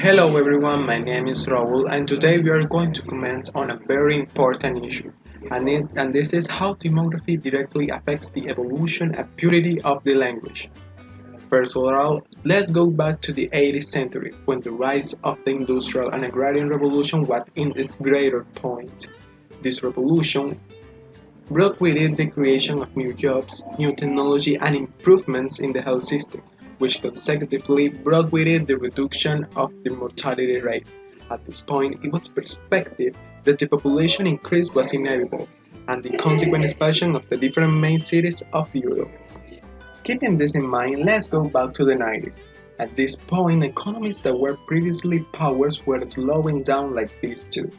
Hello everyone, my name is Raul and today we are going to comment on a very important issue and this is how demography directly affects the evolution and purity of the language. First of all, let's go back to the 18th century when the rise of the industrial and agrarian revolution was in its greater point. This revolution brought with it the creation of new jobs, new technology, and improvements in the health system, which consecutively brought with it the reduction of the mortality rate. At this point, it was perspective that the population increase was inevitable, and the consequent expansion of the different main cities of Europe. Keeping this in mind, let's go back to the 90s. At this point, economies that were previously powers were slowing down like these too.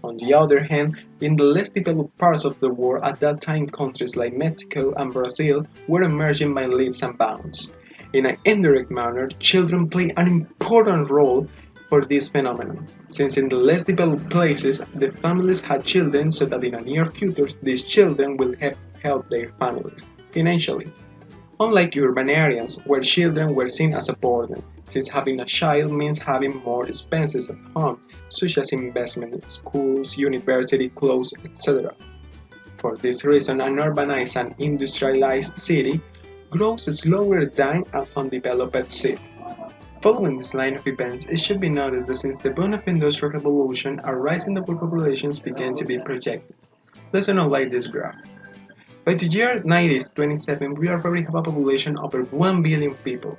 On the other hand, in the less developed parts of the world at that time countries like Mexico and Brazil were emerging by leaps and bounds. In an indirect manner, children play an important role for this phenomenon, since in the less developed places, the families had children so that in a near future these children will help their families financially. Unlike urban areas, where children were seen as a burden, since having a child means having more expenses at home, such as investment in schools, university clothes, etc. For this reason, an urbanized and industrialized city grows slower than an undeveloped city. Following this line of events, it should be noted that since the boom of industrial revolution, a rise in the world populations began to be projected. Let's analyze this graph. By the year 1927, we already have a population of over 1 billion people.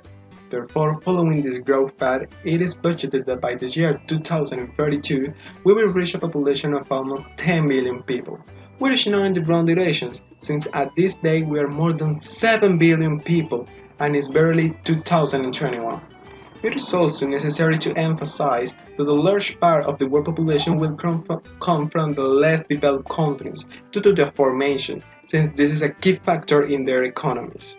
Therefore, following this growth path, it is budgeted that by the year 2032, we will reach a population of almost 10 billion people. We are now in the wrong directions, since at this day we are more than 7 billion people and it's barely 2021. It is also necessary to emphasize that a large part of the world population will come from the less developed countries due to the formation, since this is a key factor in their economies.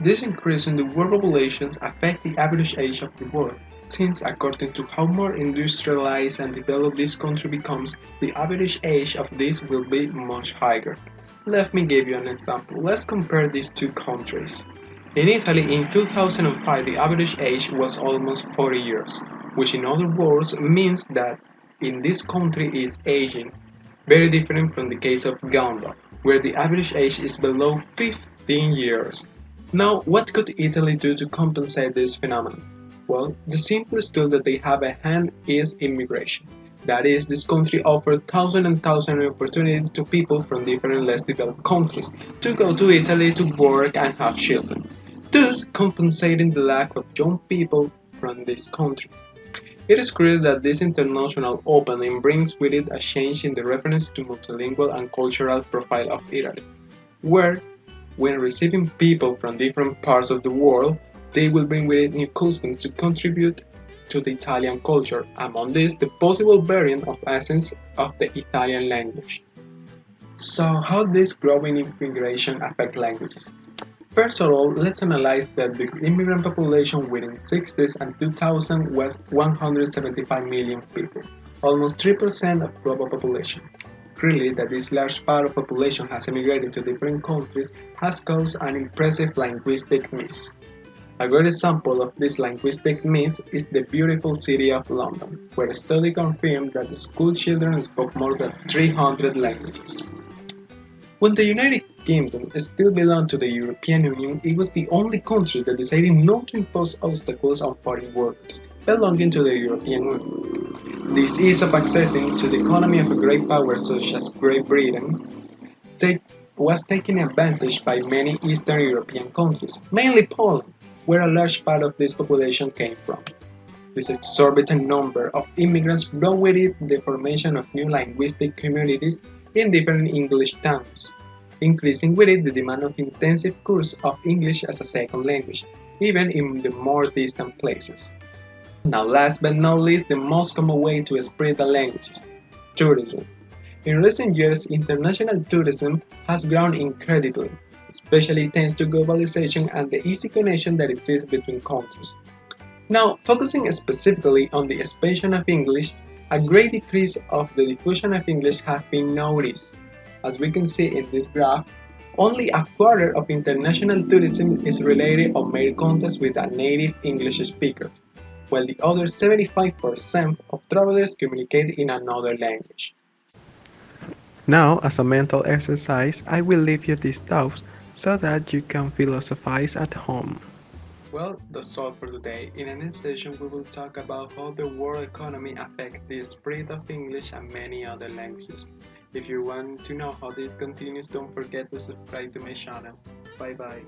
This increase in the world populations affects the average age of the world, since according to how more industrialized and developed this country becomes, the average age of this will be much higher. Let me give you an example. Let's compare these two countries. In Italy, in 2005, the average age was almost 40 years, which in other words means that in this country is aging, very different from the case of Ghana, where the average age is below 15 years. Now, what could Italy do to compensate this phenomenon? Well, the simplest tool that they have at hand is immigration. That is, this country offers thousands and thousands of opportunities to people from different less developed countries to go to Italy to work and have children, thus compensating the lack of young people from this country. It is clear that this international opening brings with it a change in the reference to multilingual and cultural profile of Italy, where, when receiving people from different parts of the world, they will bring with it new customs to contribute to the Italian culture, among these the possible variant of essence of the Italian language. So how does growing immigration affect languages? First of all, let's analyze that the immigrant population within 60s and 2000 was 175 million people, almost 3% of global population. Clearly, that this large part of population has emigrated to different countries has caused an impressive linguistic mix. A good example of this linguistic mix is the beautiful city of London, where a study confirmed that the school children spoke more than 300 languages. When the United Kingdom still belonged to the European Union, it was the only country that decided not to impose obstacles on foreign workers belonging to the European Union. This ease of accessing to the economy of a great power such as Great Britain was taken advantage by many Eastern European countries, mainly Poland, where a large part of this population came from. This exorbitant number of immigrants brought with it the formation of new linguistic communities in different English towns, increasing with it the demand of intensive courses of English as a second language, even in the more distant places. Now last but not least, the most common way to spread the languages, tourism. In recent years, international tourism has grown incredibly, especially thanks to globalization and the easy connection that exists between countries. Now, focusing specifically on the expansion of English, a great decrease of the diffusion of English has been noticed. As we can see in this graph, only a quarter of international tourism is related or made contacts with a native English speaker, while the other 75% of travelers communicate in another language. Now, as a mental exercise, I will leave you these thoughts so that you can philosophize at home. Well, that's all for today. In the next session, we will talk about how the world economy affects the spread of English and many other languages. If you want to know how this continues, don't forget to subscribe to my channel. Bye bye.